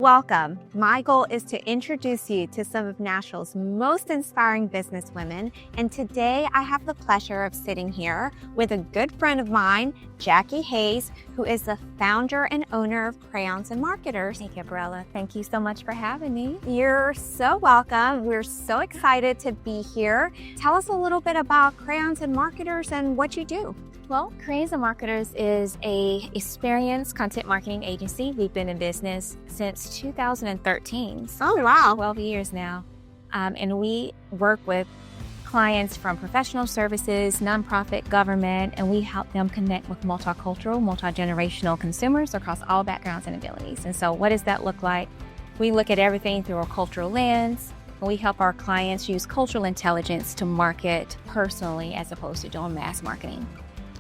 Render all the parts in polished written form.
Welcome. My goal is to introduce you to some of Nashville's most inspiring businesswomen, and today I have the pleasure of sitting here with a good friend of mine, Jackie Hayes, who is the founder and owner of Crayons Marketers. Hey, Gabriela, thank you so much for having me. You're so welcome. We're so excited to be here. Tell us a little bit about Crayons Marketers and what you do. Well, Crayons Marketers is a experienced content marketing agency. We've been in business since 2013. So Oh, wow. 12 years now. And we work with clients from professional services, nonprofit, government, and we help them connect with multicultural, multi-generational consumers across all backgrounds and abilities. And so what does that look like? We look at everything through a cultural lens. And we help our clients use cultural intelligence to market personally as opposed to doing mass marketing.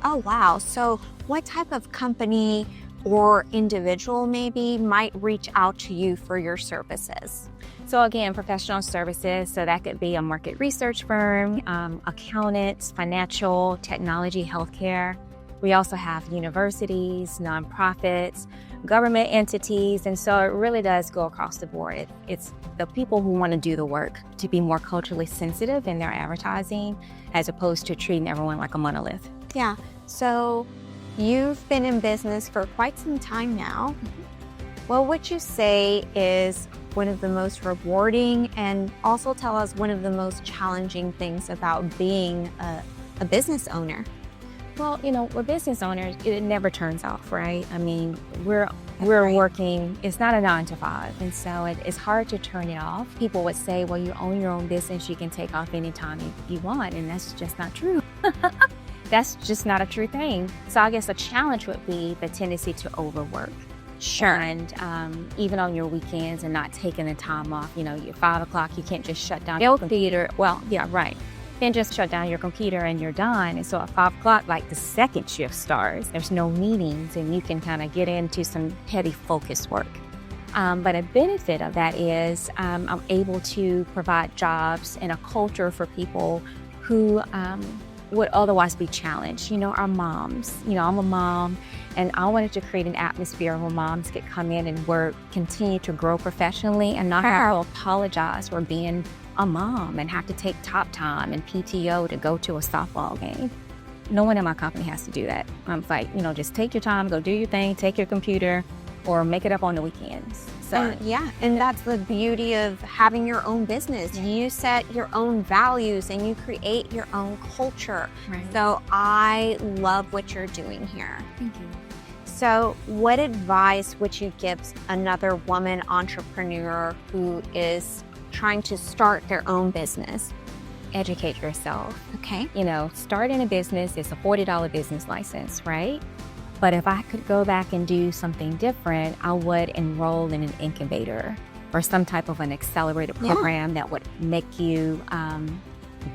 Oh, wow. So what type of company or individual maybe might reach out to you for your services? So again, professional services. So that could be a market research firm, accountants, financial, technology, healthcare. We also have universities, nonprofits, government entities. And so it really does go across the board. It's the people who want to do the work to be more culturally sensitive in their advertising as opposed to treating everyone like a monolith. Yeah. So you've been in business for quite some time now. What would you say is one of the most rewarding, and also tell us one of the most challenging things about being a business owner? Well, we're business owners. It never turns off, right? I mean, we're working. It's not a 9 to 5, and so it's hard to turn it off. People would say, well, you own your own business. You can take off anytime you want, and that's just not true. That's just not a true thing. So I guess a challenge would be the tendency to overwork. Sure. And even on your weekends and not taking the time off, you're 5 o'clock, you can't just shut down your computer. Well, yeah, right. You can't just shut down your computer and you're done. And so at 5 o'clock, like the second shift starts, there's no meetings and you can kind of get into some heavy focus work. But a benefit of that is I'm able to provide jobs and a culture for people who would otherwise be challenged. Our moms. I'm a mom, and I wanted to create an atmosphere where moms could come in and work, continue to grow professionally, and not have to apologize for being a mom and have to take top time and PTO to go to a softball game. No one in my company has to do that. I'm like, just take your time, go do your thing, take your computer, or make it up on the weekends. So and that's the beauty of having your own business. You set your own values and you create your own culture. Right. So I love what you're doing here. Thank you. So what advice would you give another woman entrepreneur who is trying to start their own business? Educate yourself. Okay. Starting a business is a $40 business license, right? But if I could go back and do something different, I would enroll in an incubator or some type of an accelerated program that would make you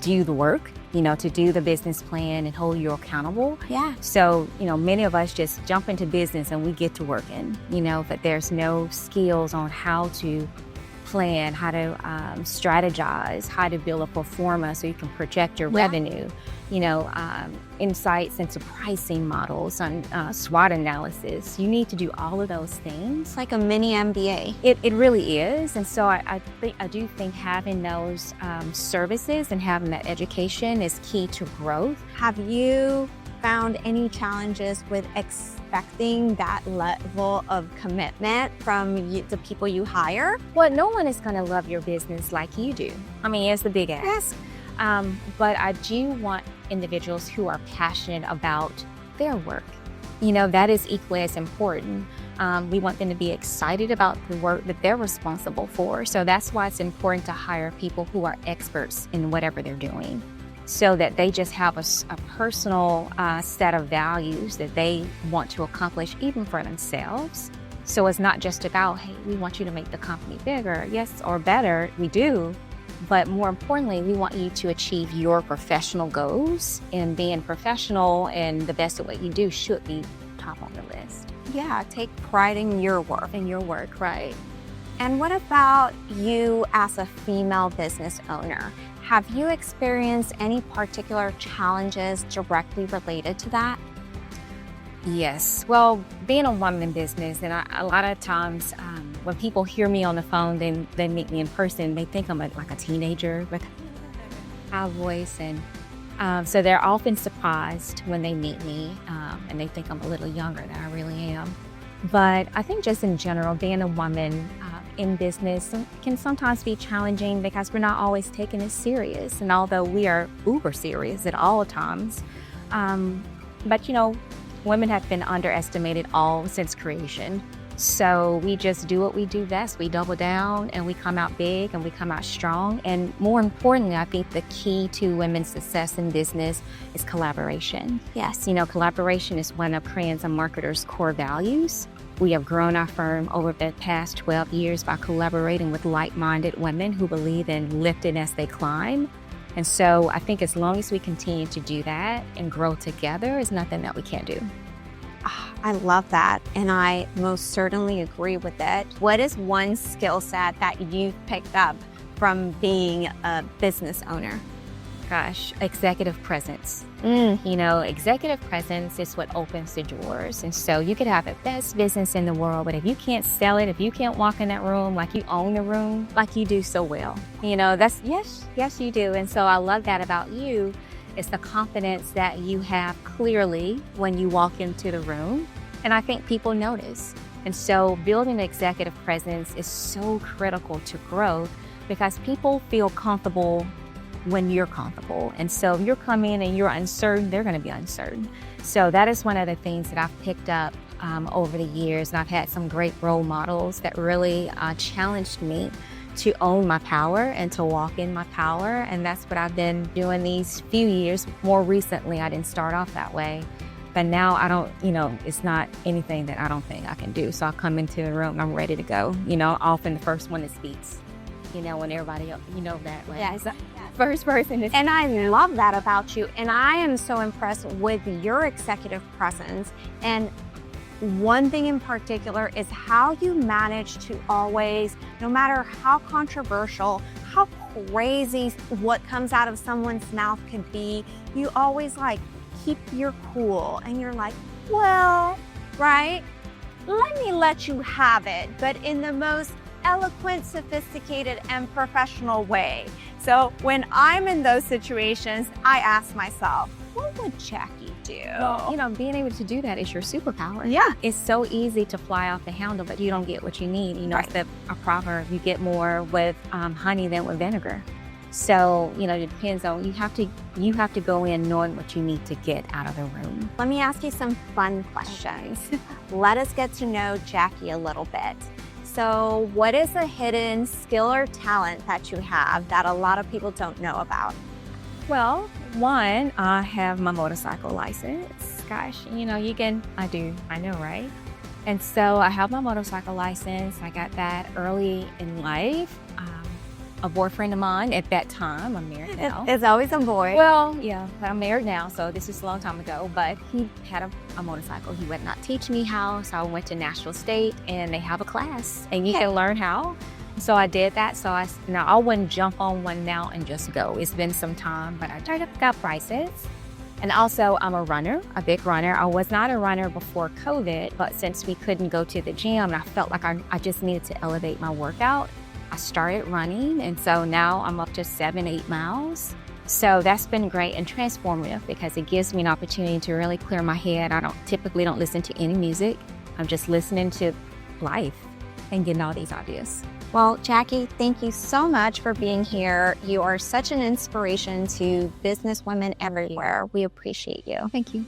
do the work, to do the business plan and hold you accountable. Yeah. So, many of us just jump into business and we get to working, but there's no skills on how to plan, how to strategize, how to build a pro forma so you can project your revenue, insights into pricing models and SWOT analysis. You need to do all of those things. It's like a mini MBA. It really is. And so I do think having those services and having that education is key to growth. Have you found any challenges with expecting that level of commitment from the people you hire? Well, no one is going to love your business like you do. I mean, it's the big ask. But I do want individuals who are passionate about their work. That is equally as important. We want them to be excited about the work that they're responsible for. So that's why it's important to hire people who are experts in whatever they're doing, so that they just have a personal set of values that they want to accomplish even for themselves. So it's not just about, hey, we want you to make the company bigger. Yes, or better, we do. But more importantly, we want you to achieve your professional goals, and being professional and the best at what you do should be top on the list. Yeah, take pride in your work. In your work, right. And what about you as a female business owner? Have you experienced any particular challenges directly related to that? Yes. Well, being a woman in business, and a lot of times when people hear me on the phone, then they meet me in person, they think I'm like a teenager with a high voice. And so they're often surprised when they meet me, and they think I'm a little younger than I really am. But I think just in general, being a woman in business can sometimes be challenging because we're not always taking it serious. And although we are uber serious at all times, but women have been underestimated all since creation. So we just do what we do best. We double down and we come out big and we come out strong. And more importantly, I think the key to women's success in business is collaboration. Yes. Collaboration is one of Crayons Marketers' core values. We have grown our firm over the past 12 years by collaborating with like-minded women who believe in lifting as they climb. And so I think as long as we continue to do that and grow together, there's nothing that we can't do. I love that, and I most certainly agree with it. What is one skill set that you've picked up from being a business owner? Gosh, executive presence. Executive presence is what opens the doors. And so you could have the best business in the world, but if you can't sell it, if you can't walk in that room like you own the room, like you do so well, that's yes, you do. And so I love that about you. It's the confidence that you have clearly when you walk into the room. And I think people notice. And so building executive presence is so critical to growth because people feel comfortable when you're comfortable. And so if you're coming in and you're uncertain, they're going to be uncertain. So that is one of the things that I've picked up over the years. And I've had some great role models that really challenged me to own my power and to walk in my power. And that's what I've been doing these few years. More recently, I didn't start off that way. But now I don't, it's not anything that I don't think I can do. So I come into the room, I'm ready to go. Often the first one that speaks, when everybody else, that way. Yes. First person is. And I love that about you. And I am so impressed with your executive presence. And one thing in particular is how you manage to always, no matter how controversial, how crazy what comes out of someone's mouth could be, you always keep your cool and you're like, well, right? Let me let you have it, but in the most eloquent, sophisticated, and professional way. So when I'm in those situations, I ask myself, what would Jackie do? Well, being able to do that is your superpower. Yeah. It's so easy to fly off the handle, but you don't get what you need. Right. It's a proverb, you get more with honey than with vinegar. So, it depends on, you have to go in knowing what you need to get out of the room. Let me ask you some fun questions. Let us get to know Jackie a little bit. So what is a hidden skill or talent that you have that a lot of people don't know about? Well, one, I have my motorcycle license. Gosh, I know, right? And so I have my motorcycle license. I got that early in life. A boyfriend of mine at that time, I'm married now. It's always a boy. Well, yeah, I'm married now, so this is a long time ago, but he had a motorcycle. He would not teach me how, so I went to Nashville State, and they have a class, and you can learn how. So I did that, so I wouldn't jump on one now and just go. It's been some time, but I tried to pick up prices. And also, I'm a runner, a big runner. I was not a runner before COVID, but since we couldn't go to the gym, and I felt like I just needed to elevate my workout, I started running, and so now I'm up to 7-8 miles. So that's been great and transformative because it gives me an opportunity to really clear my head. I typically don't listen to any music. I'm just listening to life and getting all these ideas. Well, Jackie, thank you so much for being here. You are such an inspiration to business women everywhere. We appreciate you. Thank you.